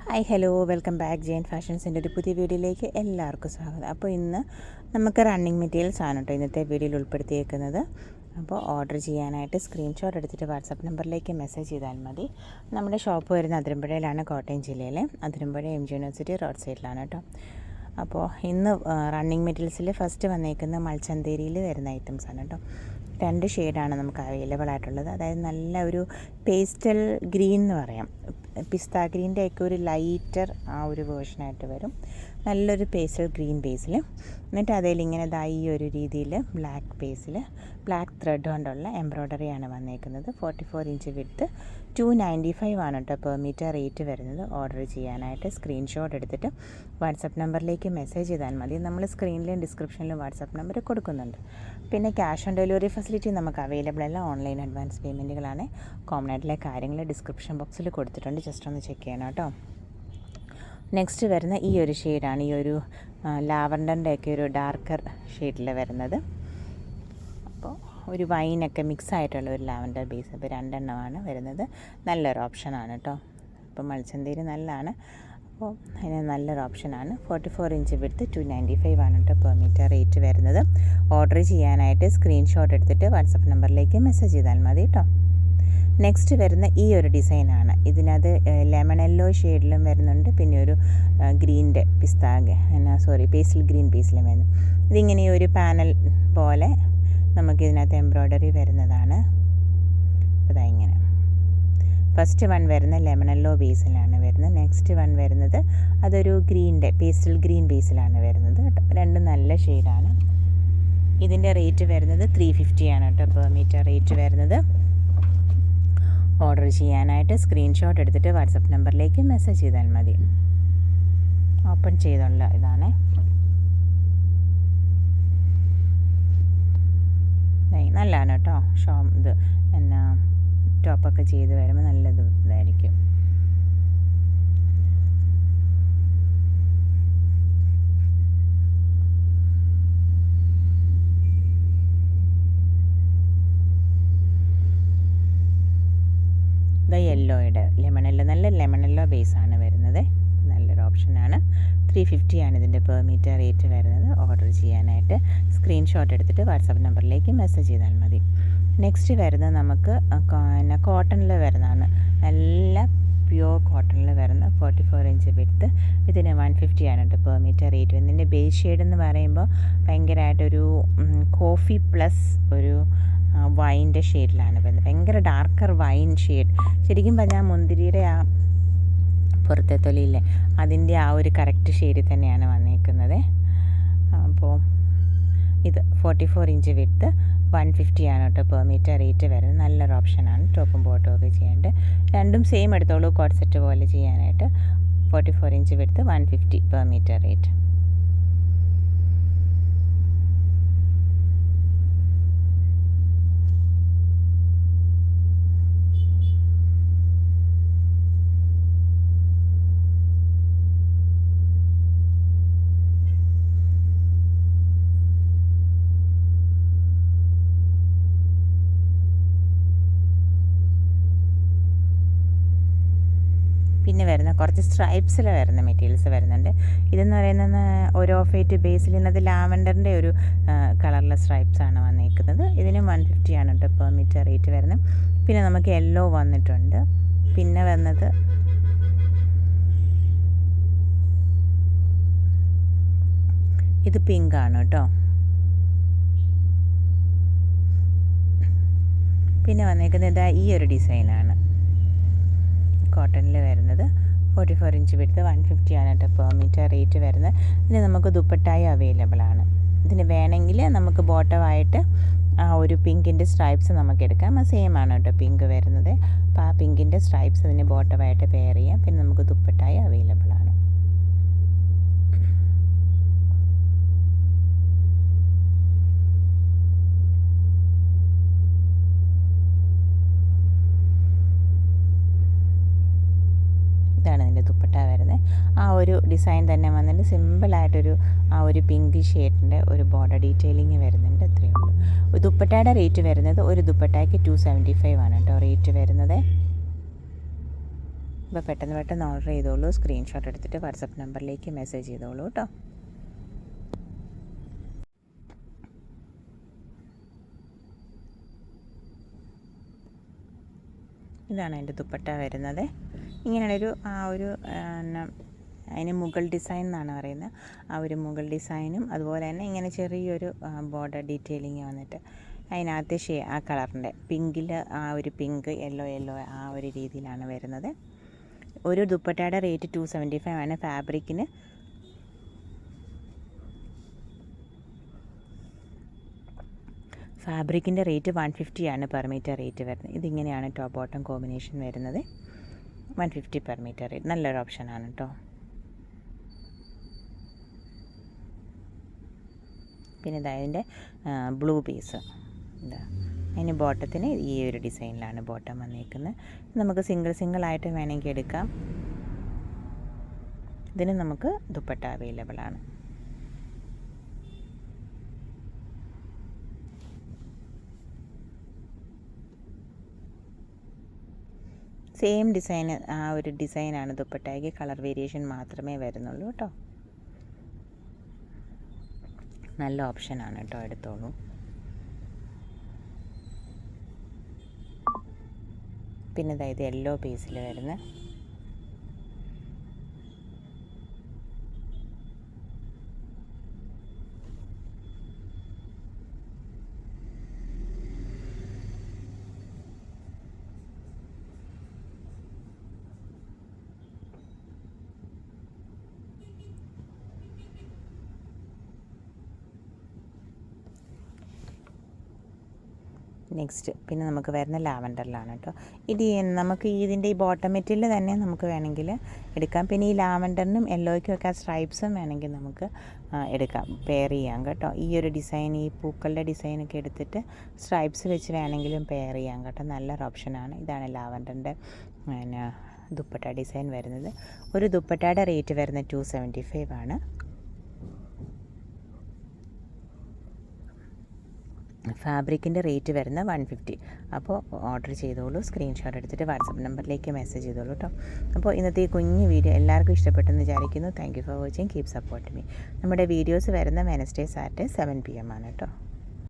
Hi hello welcome back Jain ഫാഷൻസിൻ്റെ ഒരു പുതിയ വീഡിയോയിലേക്ക് എല്ലാവർക്കും സ്വാഗതം. അപ്പോൾ ഇന്ന് നമുക്ക് റണ്ണിങ് മെറ്റീരിയൽസ് ആണ് കേട്ടോ ഇന്നത്തെ വീഡിയോയിൽ ഉൾപ്പെടുത്തിയേക്കുന്നത്. അപ്പോൾ ഓർഡർ ചെയ്യാനായിട്ട് സ്ക്രീൻഷോട്ട് എടുത്തിട്ട് വാട്സാപ്പ് നമ്പറിലേക്ക് മെസ്സേജ് ചെയ്താൽ മതി. നമ്മുടെ ഷോപ്പ് വരുന്ന അതിരമ്പുഴയിലാണ്, കോട്ടയം ജില്ലയിലെ അതിരമ്പുഴ MG യൂണിവേഴ്സിറ്റി റോഡ് സൈഡിലാണ് കേട്ടോ. അപ്പോൾ ഇന്ന് റണ്ണിങ് മെറ്റീരിയൽസിൽ ഫസ്റ്റ് വന്നേക്കുന്ന മൾച്ചന്തേരിയിൽ വരുന്ന ഐറ്റംസാണ് കേട്ടോ. 2 ഷെയ്ഡാണ് നമുക്ക് അവൈലബിൾ ആയിട്ടുള്ളത്. അതായത് നല്ല ഒരു പേസ്റ്റൽ ഗ്രീൻ എന്ന് പറയാം, പിസ്ത ഗ്രീൻ്റെയൊക്കെ ഒരു ലൈറ്റർ ആ ഒരു വേർഷനായിട്ട് വരും. നല്ലൊരു പേസ്റ്റൽ ഗ്രീൻ ബേസിൽ, എന്നിട്ട് അതിൽ ഇങ്ങനെ ഈ ഒരു രീതിയിൽ ബ്ലാക്ക് ബേസിൽ ബ്ലാക്ക് ത്രെഡ് കൊണ്ടുള്ള എംബ്രോയ്ഡറിയാണ് വന്നേക്കുന്നത്. 44 ഇഞ്ച് വിഡ്ത്ത്, 295 ആണ് കേട്ടോ പെർ മീറ്റർ റേറ്റ് വരുന്നത്. ഓർഡർ ചെയ്യാനായിട്ട് സ്ക്രീൻഷോട്ട് എടുത്തിട്ട് വാട്സപ്പ് നമ്പറിലേക്ക് മെസ്സേജ് ചെയ്താൽ മതി. നമ്മൾ സ്ക്രീനിലും ഡിസ്ക്രിപ്ഷനിലും വാട്സപ്പ് നമ്പർ കൊടുക്കുന്നുണ്ട്. പിന്നെ ക്യാഷ് ഓൺ ഡെലിവറി ഫെസിലിറ്റി നമുക്ക് അവൈലബിൾ അല്ല, ഓൺലൈൻ അഡ്വാൻസ് പേയ്മെൻറ്റുകളാണ്. കോമൺ ആയിട്ടുള്ള കാര്യങ്ങൾ ഡിസ്ക്രിപ്ഷൻ ബോക്സിൽ കൊടുത്തിട്ടുണ്ട്, ജസ്റ്റ് ഒന്ന് ചെക്ക് ചെയ്യണം കേട്ടോ. നെക്സ്റ്റ് വരുന്ന ഈ ഒരു ഷെയ്ഡാണ്, ഈ ഒരു ലാവൻഡറിൻ്റെയൊക്കെ ഒരു ഡാർക്കർ ഷെയ്ഡിൽ വരുന്നത്. അപ്പോൾ ഒരു വൈനൊക്കെ മിക്സ് ആയിട്ടുള്ള ഒരു ലാവൻഡർ ബേസ്. അപ്പോൾ 2 എണ്ണമാണ് വരുന്നത്. നല്ലൊരു ഓപ്ഷനാണ് കേട്ടോ. അപ്പോൾ മൾച്ചന്തേരി നല്ലതാണ്, അപ്പോൾ അതിന് നല്ലൊരു ഓപ്ഷനാണ്. 44 ഇഞ്ച് വിഡ്ത്ത്, 295 ആണ് കേട്ടോ പെർ മീറ്റർ റേറ്റ് വരുന്നത്. ഓർഡർ ചെയ്യാനായിട്ട് സ്ക്രീൻഷോട്ട് എടുത്തിട്ട് വാട്സപ്പ് നമ്പറിലേക്ക് മെസ്സേജ് ചെയ്താൽ മതി കേട്ടോ. നെക്സ്റ്റ് വരുന്ന ഈ ഒരു ഡിസൈനാണ്. ഇതിനകത്ത് ലെമൺ യെല്ലോ ഷെയ്ഡിലും വരുന്നുണ്ട്, പിന്നെ ഒരു ഗ്രീൻ്റെ പേസ്റ്റൽ ഗ്രീൻ പീസിലും വരുന്നു. ഇതിങ്ങനെ ഒരു പാനൽ പോലെ നമുക്കിതിനകത്ത് എംബ്രോയ്ഡറി വരുന്നതാണ്. അപ്പോൾ ഇങ്ങനെ ഫസ്റ്റ് വൺ വരുന്ന ലെമൺ യെല്ലോ ബേസിലാണ് വരുന്നത്. നെക്സ്റ്റ് വൺ വരുന്നത് അതൊരു ഗ്രീൻ്റെ പേസ്റ്റൽ ഗ്രീൻ ബേസിലാണ് വരുന്നത് കേട്ടോ. രണ്ടും നല്ല ഷെയ്ഡാണ്. ഇതിൻ്റെ റേറ്റ് വരുന്നത് 350 ആണ് കേട്ടോ പെർ മീറ്റർ റേറ്റ് വരുന്നത്. ഓർഡർ ചെയ്യാനായിട്ട് സ്ക്രീൻഷോട്ട് എടുത്തിട്ട് വാട്സപ്പ് നമ്പറിലേക്ക് മെസ്സേജ് ചെയ്താൽ മതി. ഓപ്പൺ ചെയ്തുള്ള ഇതാണ്. നല്ലതാണ് കേട്ടോ. ഇത് എന്നാ ടോപ്പൊക്കെ ചെയ്ത് വരുമ്പോൾ നല്ലത് ഇതായിരിക്കും. യെല്ലോയുടെ ലെമൺ യെല്ലോ, നല്ല ലെമൺ യെല്ലോ ബേസാണ് വരുന്നത്. നല്ലൊരു ഓപ്ഷനാണ്. 350 ആണ് ഇതിൻ്റെ പെർ മീറ്റർ റേറ്റ് വരുന്നത്. ഓർഡർ ചെയ്യാനായിട്ട് സ്ക്രീൻഷോട്ട് എടുത്തിട്ട് വാട്സാപ്പ് നമ്പറിലേക്ക് മെസ്സേജ് ചെയ്താൽ മതി. നെക്സ്റ്റ് വരുന്നത് നമുക്ക് കോട്ടണിൽ വരുന്നതാണ്. നല്ല പ്യുവർ കോട്ടണിൽ വരുന്ന 44 ഇഞ്ച് വിഡ്ത്ത്. ഇതിന് 150 ആണ് കേട്ടോ പെർ മീറ്റർ റേറ്റ്. ഇതിൻ്റെ ബേസ് ഷെയ്ഡ് എന്ന് പറയുമ്പോൾ ഭയങ്കരമായിട്ടൊരു കോഫി പ്ലസ് ഒരു വൈൻ്റെ ഷെയ്ഡിലാണ് വരുന്നത്. ഭയങ്കര ഡാർക്കർ വൈൻ ഷെയ്ഡ്. ശരിക്കും പറഞ്ഞാൽ മുന്തിരിയുടെ ആ പുറത്തെ തൊലിയില്ലേ, അതിൻ്റെ ആ ഒരു കറക്റ്റ് ഷെയ്ഡിൽ തന്നെയാണ് വന്നേക്കുന്നത്. അപ്പോൾ ഇത് 44 ഇഞ്ച് വിഡ്ത്ത്, 150 ആണ് കേട്ടോ പെർ മീറ്റർ റേറ്റ് വരുന്നത്. നല്ലൊരു ഓപ്ഷനാണ്. ടോപ്പും ബോട്ടും ഒക്കെ ചെയ്യാണ്ട് രണ്ടും സെയിം എടുത്തോളൂ, കോട്ട് സെറ്റ് പോലെ ചെയ്യാനായിട്ട്. 44 inch width, 150 per metre rate. പിന്നെ വരുന്ന കുറച്ച് സ്ട്രൈപ്സിൽ വരുന്ന മെറ്റീരിയൽസ് വരുന്നുണ്ട്. ഇതെന്ന് പറയുന്നത് ഒരു ഓഫ് വൈറ്റ് ബേസിൽ ഇന്നത്തെ ലാവൻഡറിൻ്റെ ഒരു കളറിലെ സ്ട്രൈപ്സാണ് വന്നിരിക്കുന്നത്. ഇതിന് 150 ആണ് കേട്ടോ പെർ മീറ്റർ റേറ്റ് വരുന്നത്. പിന്നെ നമുക്ക് യെല്ലോ വന്നിട്ടുണ്ട്. പിന്നെ വന്നത് ഇത് പിങ്ക് ആണ് കേട്ടോ. പിന്നെ വന്നേക്കുന്നത് ഈ ഒരു ഡിസൈനാണ്, കോട്ടണിൽ വരുന്നത്. 44 ഇഞ്ച് വിഡ്ത്ത്, 150 ആണ് കേട്ടോ പെർ മീറ്റർ റേറ്റ് വരുന്നത്. ഇതിന് നമുക്ക് ദുപ്പട്ടായി അവൈലബിൾ ആണ്. ഇതിന് വേണമെങ്കിൽ നമുക്ക് ബോട്ടമായിട്ട് ആ ഒരു പിങ്കിൻ്റെ സ്ട്രൈപ്സ് നമുക്ക് എടുക്കാം. സെയിം ആണ് കേട്ടോ പിങ്ക് വരുന്നത്. അപ്പോൾ ആ പിങ്കിൻ്റെ സ്ട്രൈപ്സ് ഇതിന് ബോട്ടമായിട്ട് പെയർ ചെയ്യാം. പിന്നെ നമുക്ക് ദുപ്പട്ടായി അവൈലബിൾ ആണ്. ഇതാണ് ഇതിൻ്റെ ദുപ്പട്ട വരുന്നത്. ആ ഒരു ഡിസൈൻ തന്നെ വന്നിട്ട് സിമ്പിളായിട്ടൊരു ആ ഒരു പിങ്ക് ഷെയ്ഡിൻ്റെ ഒരു ബോർഡർ ഡീറ്റെയിലിങ് വരുന്നുണ്ട്. അത്രയേ ഉള്ളൂ. ദുപ്പട്ടയുടെ റേറ്റ് വരുന്നത് ഒരു ദുപ്പട്ടയ്ക്ക് 275 ആണ് കേട്ടോ റേറ്റ് വരുന്നത്. അപ്പോൾ പെട്ടെന്ന് ഓർഡർ ചെയ്തോളൂ. സ്ക്രീൻഷോട്ട് എടുത്തിട്ട് വാട്സപ്പ് നമ്പറിലേക്ക് മെസ്സേജ് ചെയ്തോളൂ കേട്ടോ. ഇതാണ് എൻ്റെ ദുപ്പട്ട വരുന്നത്. ഇങ്ങനെയുള്ളൊരു അതിന് മുകൾ ഡിസൈൻ എന്നാണ് പറയുന്നത്. ആ ഒരു മുകൾ ഡിസൈനും അതുപോലെ തന്നെ ഇങ്ങനെ ചെറിയൊരു ബോർഡർ ഡീറ്റെയിലിങ് വന്നിട്ട് അതിനകത്ത് ആ കളറിൻ്റെ പിങ്കിൽ ആ ഒരു പിങ്ക് യെല്ലോ ആ ഒരു രീതിയിലാണ് വരുന്നത്. ഒരു ദുപ്പട്ടയുടെ റേറ്റ് 275 ആണ്. ഫാബ്രിക്കിൻ്റെ റേറ്റ് 150 ആണ് പെർ മീറ്റർ റേറ്റ് വരുന്നത്. ഇതിങ്ങനെയാണ് ടോപ്പ് ബോട്ടം കോമ്പിനേഷൻ വരുന്നത്. 150 പെർ മീറ്റർ റേറ്റ് നല്ലൊരു ഓപ്ഷനാണ് കേട്ടോ. പിന്നെ ഇതിൻ്റെ ബ്ലൂ പീസ് അതിന് ബോട്ടത്തിന് ഈ ഒരു ഡിസൈനിലാണ് ബോട്ടം വന്നിരിക്കുന്നത്. നമുക്ക് സിംഗിളായിട്ട് വേണമെങ്കിൽ എടുക്കാം. ഇതിന് നമുക്ക് ദുപ്പട്ട അവൈലബിൾ ആണ്. സെയിം ഡിസൈൻ ആ ഒരു ഡിസൈനാണ് ദുപ്പട്ടയ്ക്ക്, കളർ വേരിയേഷൻ മാത്രമേ വരുന്നുള്ളൂ കേട്ടോ. നല്ല ഓപ്ഷനാണ് കേട്ടോ, എടുത്തോളൂ. പിന്നെ ഇത് യെല്ലോ പീസിൽ വരുന്ന നെക്സ്റ്റ് പിന്നെ നമുക്ക് വരുന്ന ലാവൻഡറിലാണ് കേട്ടോ. നമുക്ക് ഇതിൻ്റെ ഈ ബോട്ടം മെറ്റീരിയൽ തന്നെ നമുക്ക് വേണമെങ്കിൽ എടുക്കാം. പിന്നെ ഈ ലാവൻഡറിനും യെല്ലോയ്ക്കും ഒക്കെ സ്ട്രൈപ്സും വേണമെങ്കിൽ നമുക്ക് എടുക്കാം, പെയർ ചെയ്യാം കേട്ടോ. ഈ ഒരു ഡിസൈൻ, ഈ പൂക്കളുടെ ഡിസൈനൊക്കെ എടുത്തിട്ട് സ്ട്രൈപ്സ് വെച്ച് വേണമെങ്കിലും പെയർ ചെയ്യാം കേട്ടോ. നല്ലൊരു ഓപ്ഷനാണ്. ഇതാണ് ലാവൻഡറിൻ്റെ ദുപ്പട്ട ഡിസൈൻ വരുന്നത്. ഒരു ദുപ്പട്ടയുടെ റേറ്റ് വരുന്നത് 275 ആണ്. ഫാബ്രിക്കിൻ്റെ റേറ്റ് വരുന്ന 150. അപ്പോൾ ഓർഡർ ചെയ്തോളൂ. സ്ക്രീൻഷോട്ട് എടുത്തിട്ട് വാട്സപ്പ് നമ്പറിലേക്ക് മെസ്സേജ് ചെയ്തോളൂ കേട്ടോ. അപ്പോൾ ഇന്നത്തെ ഈ കുഞ്ഞു വീഡിയോ എല്ലാവർക്കും ഇഷ്ടപ്പെട്ടെന്ന് വിചാരിക്കുന്നു. Thank you for watching. Keep support me. നമ്മുടെ വീഡിയോസ് വരുന്ന വെനസ്ഡേ സാറ്റർഡേ 7 PM ആണ് കേട്ടോ.